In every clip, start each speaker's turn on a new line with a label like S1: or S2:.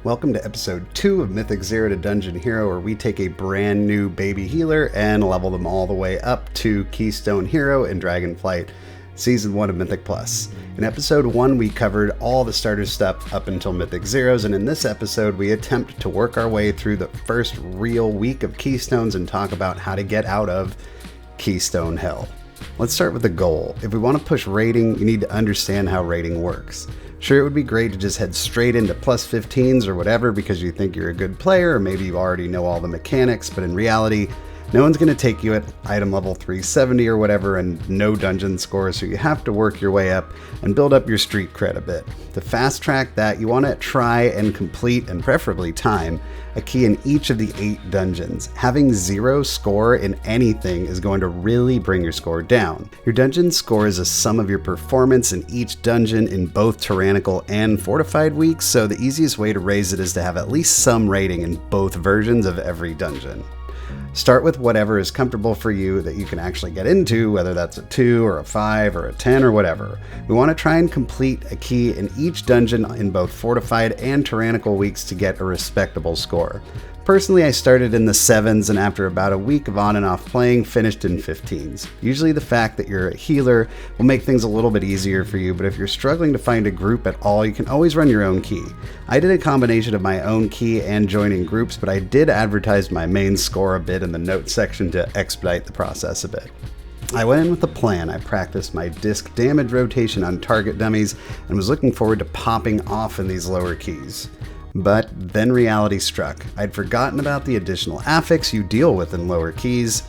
S1: Welcome to episode 2 of Mythic 0 to Dungeon Hero, where we take a brand new baby healer and level them all the way up to Keystone Hero in Dragonflight Season 1 of Mythic Plus. In episode 1, we covered all the starter stuff up until Mythic Zeros, and in this episode, we attempt to work our way through the first real week of Keystones and talk about how to get out of Keystone Hell. Let's start with the goal. If we want to push rating, you need to understand how rating works. Sure, it would be great to just head straight into plus 15s or whatever because you think you're a good player, or maybe you already know all the mechanics, but in reality, no one's going to take you at item level 370 or whatever and no dungeon score, so you have to work your way up and build up your street cred a bit. To fast track that, you want to try and complete, and preferably time, a key in each of the 8 dungeons. Having 0 score in anything is going to really bring your score down. Your dungeon score is a sum of your performance in each dungeon in both tyrannical and fortified weeks, so the easiest way to raise it is to have at least some rating in both versions of every dungeon. Start with whatever is comfortable for you that you can actually get into, whether that's a 2 or a 5 or a 10 or whatever. We want to try and complete a key in each dungeon in both fortified and tyrannical weeks to get a respectable score. Personally, I started in the 7s and after about a week of on and off playing, finished in 15s. Usually the fact that you're a healer will make things a little bit easier for you, but if you're struggling to find a group at all, you can always run your own key. I did a combination of my own key and joining groups, but I did advertise my main score a bit in the notes section to expedite the process a bit. I went in with a plan. I practiced my disc damage rotation on target dummies and was looking forward to popping off in these lower keys. But then reality struck. I'd forgotten about the additional affix you deal with in lower keys,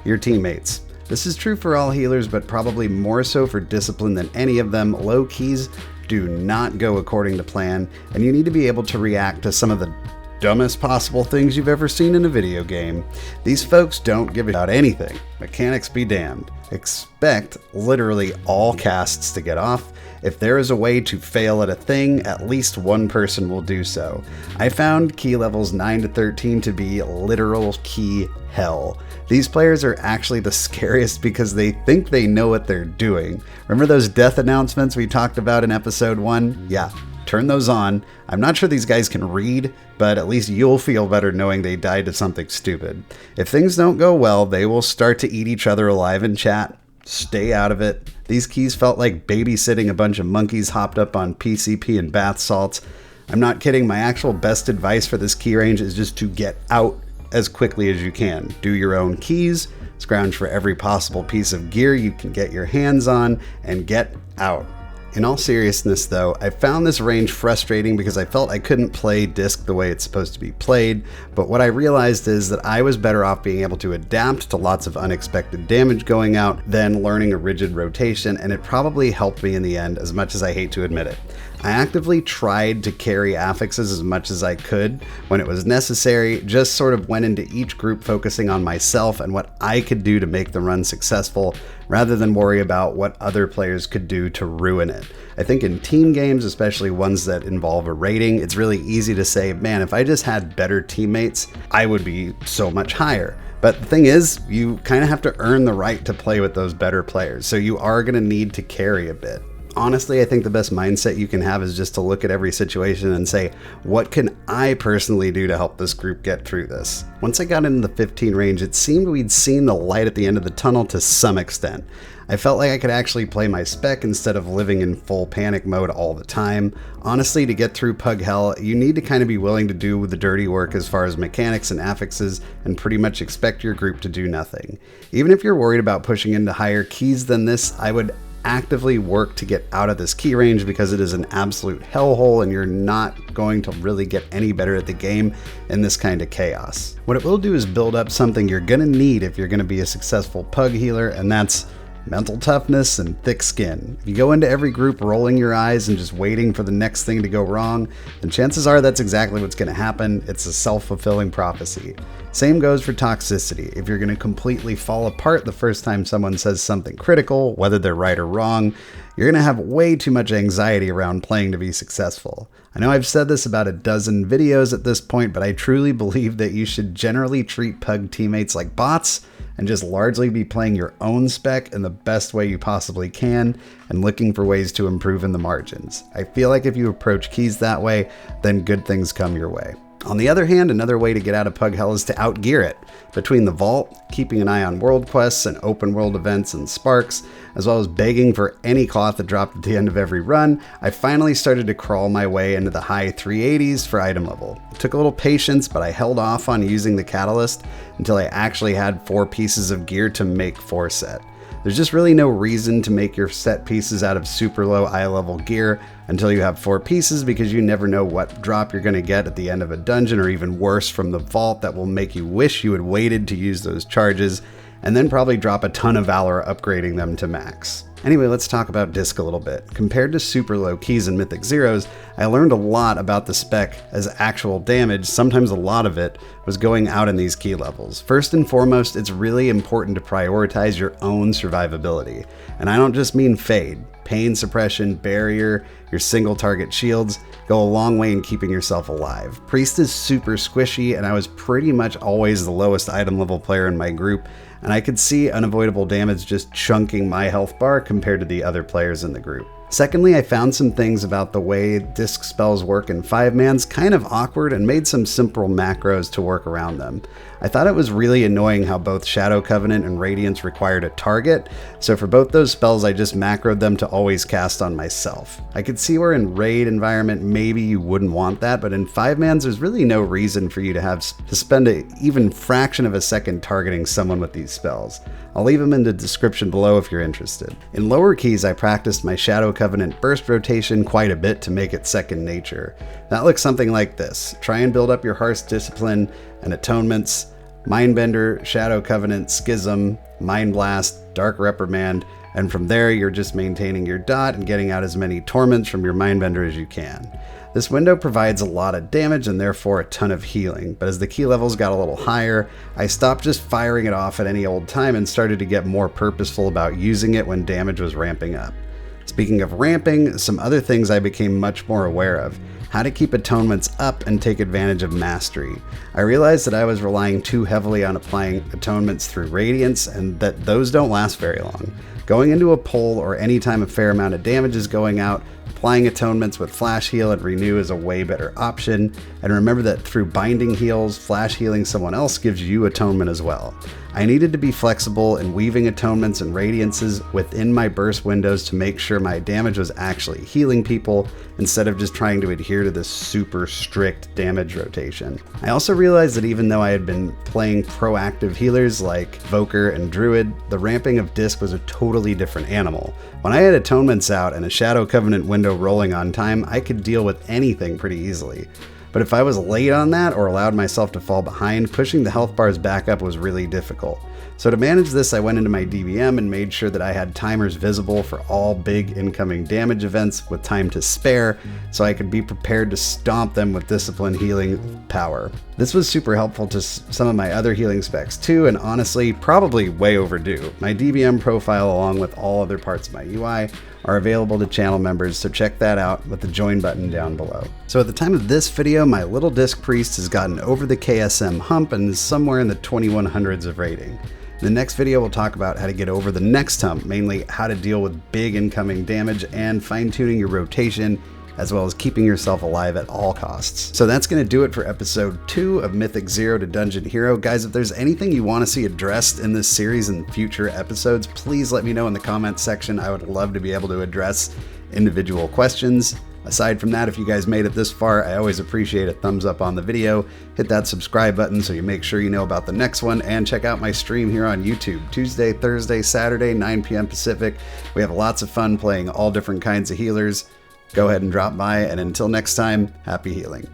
S1: your teammates. This is true for all healers, but probably more so for discipline than any of them. Low keys do not go according to plan, and you need to be able to react to some of the dumbest possible things you've ever seen in a video game. These folks don't give about anything. Mechanics be damned. Expect literally all casts to get off. If there is a way to fail at a thing, at least one person will do so. I found key levels 9 to 13 to be literal key hell. These players are actually the scariest because they think they know what they're doing. Remember those death announcements we talked about in episode 1? Yeah, turn those on. I'm not sure these guys can read, but at least you'll feel better knowing they died to something stupid. If things don't go well, they will start to eat each other alive in chat. Stay out of it. These keys felt like babysitting a bunch of monkeys hopped up on PCP and bath salts. I'm not kidding, my actual best advice for this key range is just to get out as quickly as you can. Do your own keys, scrounge for every possible piece of gear you can get your hands on, and get out. In all seriousness though, I found this range frustrating because I felt I couldn't play disc the way it's supposed to be played, but what I realized is that I was better off being able to adapt to lots of unexpected damage going out than learning a rigid rotation, and it probably helped me in the end, as much as I hate to admit it. I actively tried to carry affixes as much as I could when it was necessary, just sort of went into each group focusing on myself and what I could do to make the run successful, rather than worry about what other players could do to ruin it. I think in team games, especially ones that involve a rating, it's really easy to say, man, if I just had better teammates, I would be so much higher. But the thing is, you kind of have to earn the right to play with those better players, so you are going to need to carry a bit. Honestly, I think the best mindset you can have is just to look at every situation and say, what can I personally do to help this group get through this? Once I got into the 15 range, it seemed we'd seen the light at the end of the tunnel to some extent. I felt like I could actually play my spec instead of living in full panic mode all the time. Honestly, to get through Pug Hell, you need to kind of be willing to do the dirty work as far as mechanics and affixes and pretty much expect your group to do nothing. Even if you're worried about pushing into higher keys than this, I would actively work to get out of this key range because it is an absolute hellhole and you're not going to really get any better at the game in this kind of chaos. What it will do is build up something you're going to need if you're going to be a successful pug healer, and that's mental toughness and thick skin. If you go into every group rolling your eyes and just waiting for the next thing to go wrong, then chances are that's exactly what's going to happen. It's a self-fulfilling prophecy. Same goes for toxicity. If you're going to completely fall apart the first time someone says something critical, whether they're right or wrong, you're going to have way too much anxiety around playing to be successful. I know I've said this about a dozen videos at this point, but I truly believe that you should generally treat pug teammates like bots and just largely be playing your own spec in the best way you possibly can and looking for ways to improve in the margins. I feel like if you approach keys that way, then good things come your way. On the other hand, another way to get out of Pug Hell is to outgear it. Between the vault, keeping an eye on world quests and open world events and sparks, as well as begging for any cloth that dropped at the end of every run, I finally started to crawl my way into the high 380s for item level. It took a little patience, but I held off on using the catalyst until I actually had 4 pieces of gear to make 4 set. There's just really no reason to make your set pieces out of super low eye level gear until you have 4 pieces, because you never know what drop you're going to get at the end of a dungeon, or even worse, from the vault, that will make you wish you had waited to use those charges, and then probably drop a ton of valor upgrading them to max. Anyway, let's talk about disc a little bit. Compared to super low keys and Mythic Zeros, I learned a lot about the spec, as actual damage, sometimes a lot of it, was going out in these key levels. First and foremost, it's really important to prioritize your own survivability. And I don't just mean fade. Pain suppression, barrier, your single target shields go a long way in keeping yourself alive. Priest is super squishy, and I was pretty much always the lowest item level player in my group, and I could see unavoidable damage just chunking my health bar compared to the other players in the group. Secondly, I found some things about the way disc spells work in 5-mans kind of awkward, and made some simple macros to work around them. I thought it was really annoying how both Shadow Covenant and Radiance required a target, so for both those spells I just macroed them to always cast on myself. I could see where in raid environment maybe you wouldn't want that, but in 5-mans there's really no reason for you to spend an even fraction of a second targeting someone with these spells. I'll leave them in the description below if you're interested. In lower keys, I practiced my Shadow Covenant burst rotation quite a bit to make it second nature. That looks something like this. Try and build up your Hearth's Discipline and Atonements, Mindbender, Shadow Covenant, Schism, Mind Blast, Dark Reprimand, and from there you're just maintaining your dot and getting out as many torments from your Mindbender as you can. This window provides a lot of damage and therefore a ton of healing, but as the key levels got a little higher, I stopped just firing it off at any old time and started to get more purposeful about using it when damage was ramping up. Speaking of ramping, some other things I became much more aware of. How to keep atonements up and take advantage of mastery. I realized that I was relying too heavily on applying atonements through Radiance, and that those don't last very long. Going into a pull or any time a fair amount of damage is going out, applying atonements with Flash Heal and Renew is a way better option, and remember that through binding heals, Flash healing someone else gives you atonement as well. I needed to be flexible in weaving atonements and radiances within my burst windows to make sure my damage was actually healing people, instead of just trying to adhere to this super strict damage rotation. I also realized that even though I had been playing proactive healers like Voker and Druid, the ramping of Disc was a totally different animal. When I had atonements out and a Shadow Covenant window rolling on time, I could deal with anything pretty easily. But if I was late on that or allowed myself to fall behind, pushing the health bars back up was really difficult. So to manage this, I went into my DVM and made sure that I had timers visible for all big incoming damage events with time to spare, so I could be prepared to stomp them with discipline healing power. This was super helpful to some of my other healing specs too, and honestly, probably way overdue. My DVM profile, along with all other parts of my UI, are available to channel members, so check that out with the join button down below. So at the time of this video, my little disc priest has gotten over the KSM hump and is somewhere in the 2100s of rating. In the next video, we'll talk about how to get over the next hump, mainly how to deal with big incoming damage and fine-tuning your rotation, as well as keeping yourself alive at all costs. So that's going to do it for episode 2 of Mythic Zero to Dungeon Hero. Guys, if there's anything you want to see addressed in this series in future episodes, please let me know in the comments section. I would love to be able to address individual questions. Aside from that, if you guys made it this far, I always appreciate a thumbs up on the video. Hit that subscribe button so you make sure you know about the next one, and check out my stream here on YouTube, Tuesday, Thursday, Saturday, 9 p.m. Pacific. We have lots of fun playing all different kinds of healers. Go ahead and drop by, and until next time, happy healing.